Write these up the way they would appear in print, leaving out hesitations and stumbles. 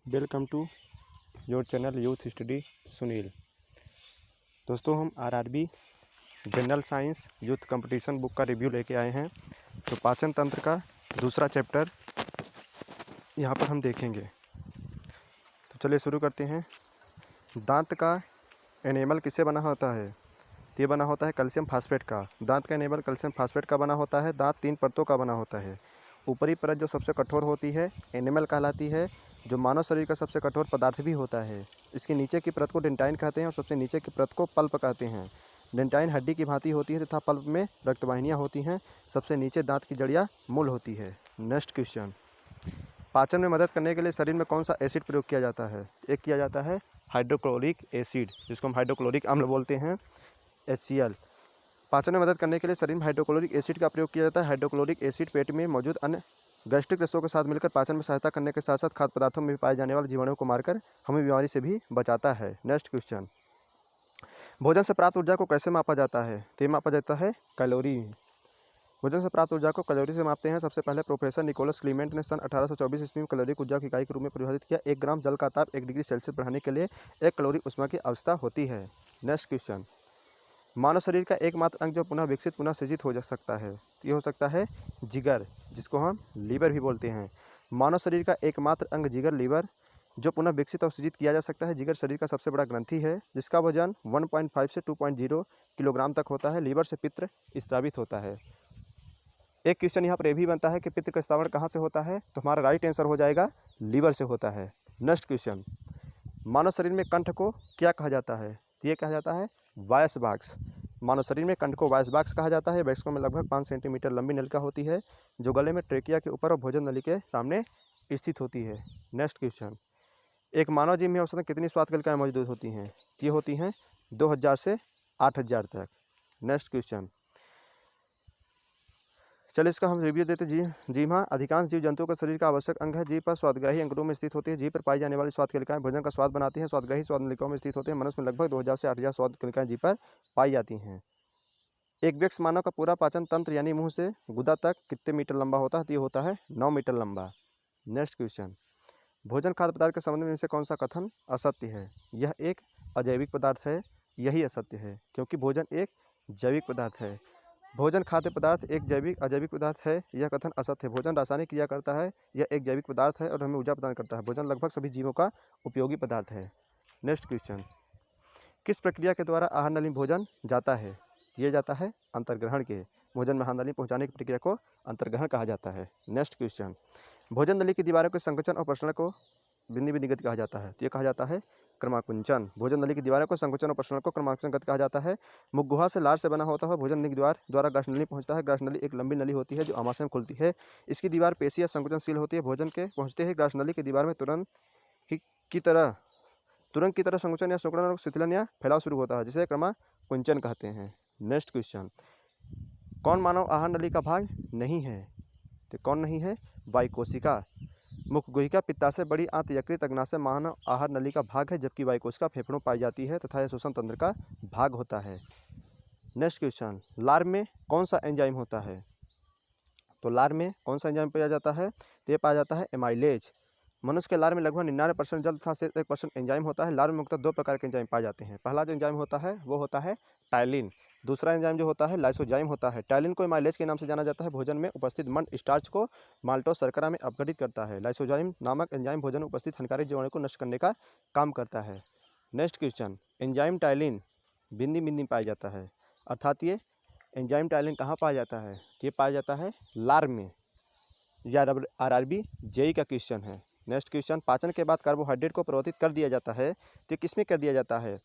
Welcome to your channel youth study Sunil. दोस्तों, हम RRB general science youth competition book का review लेके आए हैं। तो पाचन तंत्र का दूसरा चैप्टर यहाँ पर हम देखेंगे। तो चलिए शुरू करते हैं। दांत का एनेमल किससे बना होता है? ये बना होता है कैल्शियम फास्फेट का। दांत का एनेमल कैल्शियम फास्फेट का बना होता है। दांत 3 परतों का बना होता है। ऊपरी परत जो सबसे कठोर होती है एनेमल कहलाती है, जो मानव शरीर का सबसे कठोर पदार्थ भी होता है। इसके नीचे की परत को डेंटाइन कहते हैं और सबसे नीचे की परत को पल्प कहते हैं। डेंटाइन हड्डी की भांति होती है तथा पल्प में रक्तवाहिनियाँ होती हैं। सबसे नीचे दांत की जड़ियाँ मूल होती है। नेक्स्ट क्वेश्चन, पाचन में मदद करने के लिए शरीर में कौन सा एसिड प्रयोग किया जाता है? एक किया जाता है हाइड्रोक्लोरिक एसिड, जिसको हम हाइड्रोक्लोरिक अम्ल बोलते हैं, HCl। पाचन में मदद करने के लिए शरीर में हाइड्रोक्लोरिक एसिड का प्रयोग किया जाता है। हाइड्रोक्लोरिक एसिड पेट में मौजूद अन्य गैस्ट्रिक रसों के साथ मिलकर पाचन में सहायता करने के साथ साथ खाद्य पदार्थों में पाए जाने वाले जीवाणुओं को मारकर हमें बीमारी से भी बचाता है। नेक्स्ट क्वेश्चन, भोजन से प्राप्त ऊर्जा को कैसे मापा जाता है? तो ये मापा जाता है कैलोरी। भोजन से प्राप्त ऊर्जा को कैलोरी से मापते हैं। सबसे पहले प्रोफेसर निकोलस क्लीमेंट ने सन 1824 ईस्वी में कैलोरी को ऊर्जा की इकाई के रूप में परिभाषित किया। 1 ग्राम जल का ताप 1 डिग्री सेल्सियस बढ़ाने के लिए 1 कैलोरी ऊष्मा की आवश्यकता होती है। नेक्स्ट क्वेश्चन, मानव शरीर का एकमात्र अंग जो पुनः विकसित पुनः सृजित हो जा सकता है, ये हो सकता है जिगर, जिसको हम लीवर भी बोलते हैं। मानव शरीर का एकमात्र अंग जिगर लीवर जो पुनः विकसित और सृजित किया जा सकता है। जिगर शरीर का सबसे बड़ा ग्रंथि है, जिसका वजन 1.5 से 2.0 किलोग्राम तक होता है। लीवर से पित्त स्रावित होता है। एक क्वेश्चन यहाँ पर यह भी बनता है कि पित्त का स्रावण कहाँ से होता है? तो हमारा राइट आंसर हो जाएगा लीवर से होता है। नेक्स्ट क्वेश्चन, मानव शरीर में कंठ को क्या कहा जाता है? तो ये कहा जाता है वॉयस बॉक्स। मानव शरीर में कंठ को वॉयस बॉक्स कहा जाता है। वैक्स में लगभग 5 सेंटीमीटर लंबी नलिका होती है, जो गले में ट्रेकिया के ऊपर और भोजन नली के सामने स्थित होती है। नेक्स्ट क्वेश्चन, एक मानव जीभ में औसतन कितनी स्वाद कलिकाएँ मौजूद होती हैं? ये होती हैं 2000 से 8000 तक। नेक्स्ट क्वेश्चन, चलिए इसका हम रिव्यू देते हैं। जीभ अधिकांश जीव जंतुओं के शरीर का आवश्यक अंग है। जीभ पर स्वादग्राही अंगों में स्थित होती है। जीभ पर पाई जाने वाली स्वाद कलिकाएं भोजन का स्वाद बनाती हैं। स्वादग्राही स्वाद नलिकाओं में स्थित होते हैं। मनुष्य में लगभग 2000 से 8000 स्वाद कलिकाएं जीभ पर पाई जाती हैं। एक वयस्क मानव का पूरा पाचन तंत्र यानी मुंह से गुदा तक कितने मीटर लंबा होता है? तो ये होता है 9 मीटर लंबा। नेक्स्ट क्वेश्चन, भोजन खाद्य पदार्थ के संबंध में इनसे कौन सा कथन असत्य है? यह एक अजैविक पदार्थ है। यही असत्य है, क्योंकि भोजन एक जैविक पदार्थ है। भोजन खाद्य पदार्थ एक जैविक अजैविक पदार्थ है, यह कथन असत्य है। भोजन रासायनिक क्रिया करता है, यह एक जैविक पदार्थ है और हमें ऊर्जा प्रदान करता है। भोजन लगभग सभी जीवों का उपयोगी पदार्थ है। नेक्स्ट क्वेश्चन, किस प्रक्रिया के द्वारा आहार नली में भोजन जाता है? ये जाता है अंतर्ग्रहण के। भोजन में आहार नली पहुँचाने की प्रक्रिया को अंतर्ग्रहण कहा जाता है। नेक्स्ट क्वेश्चन, भोजन नली की दीवारों के संकुचन और प्रसरण को बिंदी बिंदी गति कहा जाता है। तो ये कहा जाता है क्रमाकुंचन। भोजन नली की दीवारों को संकुचन और प्रसरण को क्रमाकुंचन गति कहा जाता है। मुख गुहा से लार से बना होता है। भोजन नली के द्वारा ग्रास नली पहुंचता है। ग्रास नली एक लंबी नली होती है जो आमाशय में खुलती है। इसकी दीवार पेशी या संकुचनशील होती है। भोजन के पहुंचते ही ग्रास नली की दीवार में तुरंत की तरह संकुचन या सिकुड़न और शिथिलन या फैलाव शुरू होता है, जिसे क्रमाकुंचन कहते हैं। नेक्स्ट क्वेश्चन, कौन मानव आहार नली का भाग नहीं है? तो कौन नहीं है? वायुकोशिका। मुखगुहिका पित्ताशय बड़ी आंत यकृत अग्नाशय मानव आहार नली का भाग है, जबकि वायुकोशिका फेफड़ों पाई जाती है तथा यह श्वसन तंत्र का भाग होता है। नेक्स्ट क्वेश्चन, लार में कौन सा एंजाइम होता है? तो लार में कौन सा एंजाइम पाया जाता है? तो ये पाया जाता है एमाइलेज। मनुष्य के लार में लगभग 99% जल तथा 1% एंजाइम होता है। लार में मुख्यतः 2 प्रकार के एंजाइम पाए जाते हैं। पहला जो एंजाइम होता है वो होता है टाइलिन। दूसरा एंजाइम जो होता है लाइसोजाइम होता है। टाइलिन को एमाइलेज के नाम से जाना जाता है। भोजन में उपस्थित मंड स्टार्च को माल्टोज शर्करा में अपघटित करता है। लाइसोजाइम नामक एंजाइम भोजन में उपस्थित हानिकारक जीवाणु को नष्ट करने का काम करता है। नेक्स्ट क्वेश्चन, एंजाइम टाइलिन बिंदी बिंदी पाया जाता है, अर्थात ये एंजाइम टाइलिन कहाँ पाया जाता है? ये पाया जाता है लार में। यह आरआरबी जेई का क्वेश्चन है। नेक्स्ट क्वेश्चन, पाचन के बाद कार्बोहाइड्रेट को परिवर्तित कर दिया जाता है, तो किसमें कर दिया जाता है?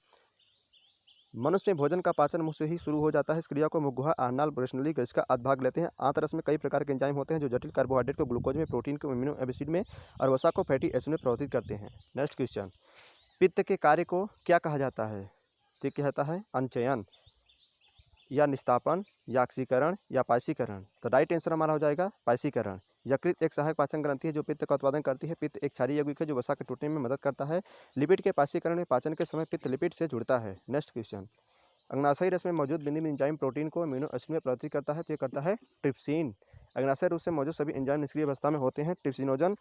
मनुष्य में भोजन का पाचन मुंह से ही शुरू हो जाता है। इस क्रिया को मुखगुहा आहारनाल वृषणनली ग्रंथि का आध भाग लेते हैं। आंतररस में कई प्रकार के एंजाइम होते हैं जो जटिल कार्बोहाइड्रेट को ग्लूकोज में, प्रोटीन को अमीनो एसिड में और वसा को फैटी एसिड में परिवर्तित करते हैं। नेक्स्ट क्वेश्चन, पित्त के कार्य को क्या कहा जाता है? तो कहता है अंचयन या निस्तापन या ऑक्सीकरण या पायसीकरण। तो राइट आंसर हमारा हो जाएगा पायसीकरण। यकृत एक सहायक पाचन ग्रंथि है जो पित्त का उत्पादन करती है। पित्त एक क्षारीय यौगिक है जो वसा के टूटने में मदद करता है। लिपिड के पायसीकरण में पाचन के समय पित्त लिपिड से जुड़ता है। नेक्स्ट क्वेश्चन, अग्नाशयी रस में मौजूद बिंदी एंजाइम प्रोटीन को अमीनो एसिड में परिवर्तित करता है, तो ये करता है ट्रिप्सिन। अग्नाशय रस से मौजूद सभी एंजाइम निष्क्रिय अवस्था में होते हैं। Trypsinogen,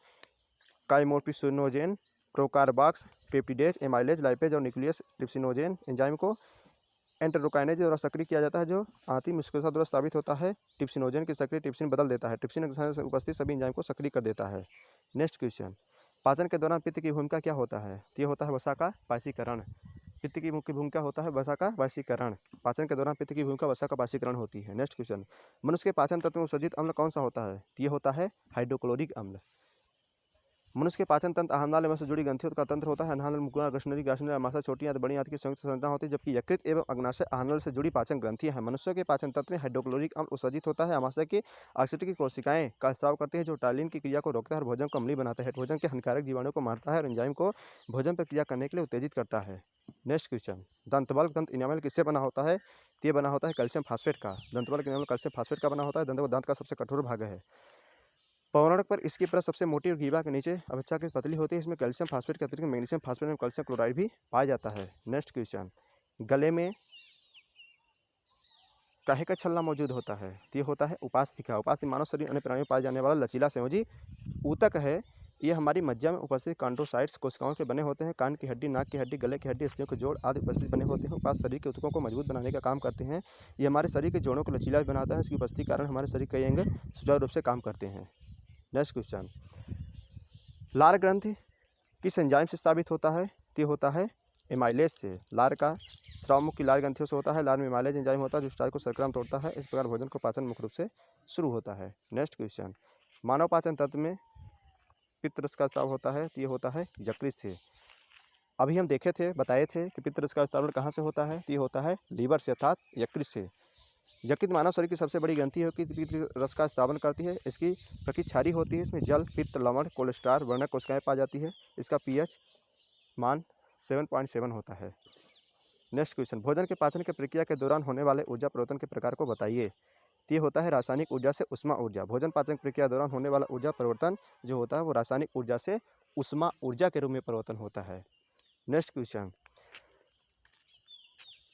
chymotrypsinogen, procarboxypeptidase, amylase, lipase और न्यूक्लियस ट्रिप्सिनोजेन एंजाइम को एंटेरोकाइनेज द्वारा सक्रिय किया जाता है, जो आंतरिक मुस्कुलसा द्वारा स्थापित होता है। ट्रिप्सिनोजेन की सक्रिय ट्रिप्सिन बदल देता है। ट्रिप्सिन से उपस्थित सभी एंजाइम को सक्रिय कर देता है। नेक्स्ट क्वेश्चन, पाचन के दौरान पित्त की भूमिका क्या होता है? ये होता है वसा का वाष्पीकरण। पित्त की मुख्य भूमिका होता है वसा का वाष्पीकरण। पाचन के दौरान पित्त की भूमिका वसा का वाष्पीकरण होती है। नेक्स्ट क्वेश्चन, मनुष्य के पाचन तंत्र में उत्सर्जित अम्ल कौन सा होता है? ये होता है हाइड्रोक्लोरिक अम्ल। मनुष्य के पाचन तंत्र आहारनाल से जुड़ी ग्रंथियों का तंत्र होता है। अन्ननाल, मुखनाल, ग्रसनली, ग्रासनली, आमाशय, छोटी या बड़ी आदि की संयुक्त संरचना होती है, जबकि यकृत एवं अग्नाशय आहारनाल से जुड़ी पाचन ग्रंथियां हैं। मनुष्य के पाचन तंत्र में हाइड्रोक्लोरिक अम्ल उत्सर्जित होता है। आमाशय की ऑक्सीजन की कोशिकाएं का स्राव करती है, जो टाइलिन की क्रिया को रोकता है और भोजन को अम्लीय बनाता है। भोजन के हानिकारक जीवाणु को मारता है और एंजाइम को भोजन पर क्रिया करने के लिए उत्तेजित करता है। नेक्स्ट क्वेश्चन, दंतबल्क दंत इनामल किससे बना होता है? ये बना होता है कैल्शियम फास्फेट का। दंतबल्क इनामल कैल्शियम फास्फेट का बना होता है। दांत का सबसे कठोर भाग है। पौराणिक पर इसकी परत सबसे मोटी और ग्रीवा के नीचे अपेक्षाकृत पतली होती है। इसमें कैल्शियम फास्फेट के अतिरिक्त मैग्नीशियम फास्फेट और कैल्शियम क्लोराइड भी पाया जाता है। नेक्स्ट क्वेश्चन, गले में काहे का छल्ला मौजूद होता है? ये होता है उपास्थिका। उपास्थि मानव शरीर अन्य प्राणी में पाया जाने वाला लचीला संयोजी ऊतक है। ये हमारी मज्जा में उपस्थित कॉन्ड्रोसाइट्स कोशिकाओं के बने होते हैं। कान की हड्डी, नाक की हड्डी, गले की हड्डी, अस्थियों के जोड़ आदि उपस्थित बने होते हैं। उपास्थि शरीर के ऊतकों को मजबूत बनाने का काम करते हैं। ये हमारे शरीर के जोड़ों को लचीला भी बनाता है। इसकी उपस्थिति के कारण हमारे शरीर के कई अंग सुचारू रूप से काम करते हैं। नेक्स्ट क्वेश्चन, लार ग्रंथि किस एंजाइम से स्थापित होता है? ये होता है एमाइलेज से। लार का स्राव मुख्य लार ग्रंथियों से होता है। लार में एमाइलेज एंजाइम होता है, जो स्टार्च को शर्करा में तोड़ता है। इस प्रकार भोजन को पाचन मुख्य रूप से शुरू होता है। नेक्स्ट क्वेश्चन, मानव पाचन तंत्र में पित्त रस का स्राव होता है। ये होता है यकृत से। अभी हम देखे थे, बताए थे कि पित्त रस का स्राव कहाँ से होता है? ये होता है लीवर से अर्थात यकृत से। यकृत मानव शरीर की सबसे बड़ी ग्रंथि है कि पित्त रस का स्रावन करती है। इसकी प्रकृति क्षारीय होती है। इसमें जल, पित्त, लवण, कोलेस्ट्रॉल, वर्णक कोशिकाएं पाई जाती है। इसका पीएच मान 7.7 होता है। नेक्स्ट क्वेश्चन, भोजन के पाचन की प्रक्रिया के दौरान होने वाले ऊर्जा परिवर्तन के प्रकार को बताइए। ये होता है रासायनिक ऊर्जा से उष्मा ऊर्जा। भोजन पाचन प्रक्रिया के दौरान होने वाला ऊर्जा परिवर्तन जो होता है वो रासायनिक ऊर्जा से उष्मा ऊर्जा के रूप में परिवर्तन होता है। नेक्स्ट क्वेश्चन,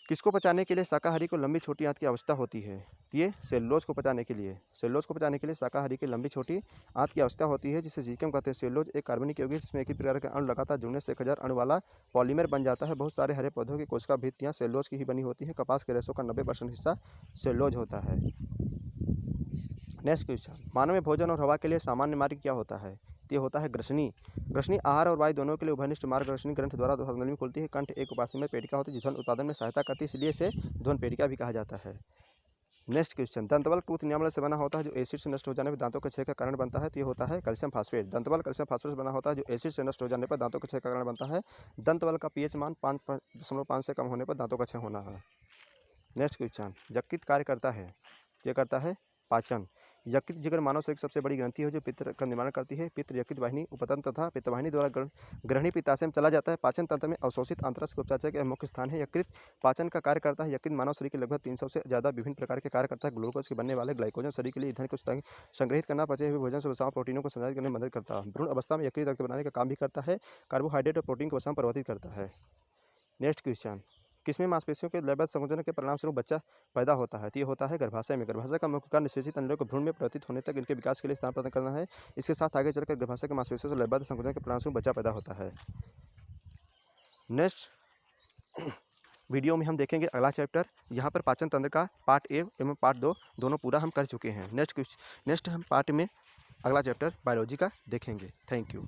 किसको पचाने के लिए शाकाहारी को लंबी छोटी आंत की आवश्यकता होती है? ये सेलुलोज को पचाने के लिए। सेलुलोज को पचाने के लिए शाकाहारी की लंबी छोटी आंत की आवश्यकता होती है, जिसे जीकम कहते हैं। सेलुलोज एक कार्बनिक यौगिक है, जिसमें एक ही प्रकार के अणु लगातार जुड़ने से 1000 अणु वाला पॉलीमर बन जाता है। बहुत सारे हरे पौधों की कोशिका भित्तियां सेलुलोज की ही बनी होती है। कपास के रेशों का 90% हिस्सा सेलुलोज होता है। नेक्स्ट क्वेश्चन, मानव में भोजन और हवा के लिए सामान्य मार्ग क्या होता है? ये होता है ग्रसनी। ग्रसनी आहार और वायु दोनों के लिए उभयनिष्ठ मार्ग ग्रसनी ग्रंथ द्वारा श्वासनली में खुलती है। कंठ एक उपास्थि पेटिका होती है, जो ध्वनि उत्पादन में सहायता करती है, इसलिए इसे ध्वनि पेटिका भी कहा जाता है। नेक्स्ट क्वेश्चन, दंतबल्क टूथ इनामल से बना होता है, जो एसिड से नष्ट हो जाने पर दांतों के क्षय का कारण बनता है। तो ये होता है कैल्शियम फास्फेट। दंतबल्क कैल्शियम फास्फेट से बना होता है, जो एसिड से नष्ट हो जाने पर दांतों के क्षय का कारण बनता है। दंतबल्क का पीएच मान 5.5 से कम होने पर दांतों का क्षय होना है। नेक्स्ट क्वेश्चन, यकृत कार्य करता है? ये करता है पाचन। यकृत जिगर मानव शरीर की सबसे बड़ी ग्रंथि है, जो पित्त का निर्माण करती है। पित्त यकृत वाहिनी, उपतंत्र तथा पित्तवाहिनी द्वारा ग्रहणी पित्ताशय में चला जाता है। पाचन तंत्र में अवशोषित आंतररस के उपचार का मुख्य स्थान है। यकृत पाचन का कार्य करता है। यकृत मानव शरीर के लगभग 300 से ज़्यादा विभिन्न प्रकार के कार्य करता है। ग्लूकोज के बनने वाले ग्लाइकोजन शरीर के लिए ईंधन को संग्रहित करना, पचे हुए भोजन से वसा प्रोटीनों को संचालित करने में मदद करता है। भ्रूण अवस्था में यकृत रक्त बनाने का काम भी करता है। कार्बोहाइड्रेट और प्रोटीन को वसा में परिवर्तित करता है। नेक्स्ट क्वेश्चन, किसमें मांसपेशियों के लयबद्ध संकोचन के परिणामस्वरूप बच्चा पैदा होता है? तो ये होता है गर्भाशय में। गर्भाशय का मुख्य कार्य निषेचित अनिलों को भ्रूण में परिवर्तित होने तक इनके विकास के लिए स्थान प्रदान करना है। इसके साथ आगे चलकर गर्भाशय के मांसपेशियों से लयबद्ध संकोचन के परिणामस्वरूप बच्चा पैदा होता है। नेक्स्ट वीडियो में हम देखेंगे अगला चैप्टर। यहाँ पर पाचन तंत्र का पार्ट ए एवं पार्ट 2 दोनों पूरा हम कर चुके हैं। नेक्स्ट हम पार्ट में अगला चैप्टर बायोलॉजी का देखेंगे। Thank you.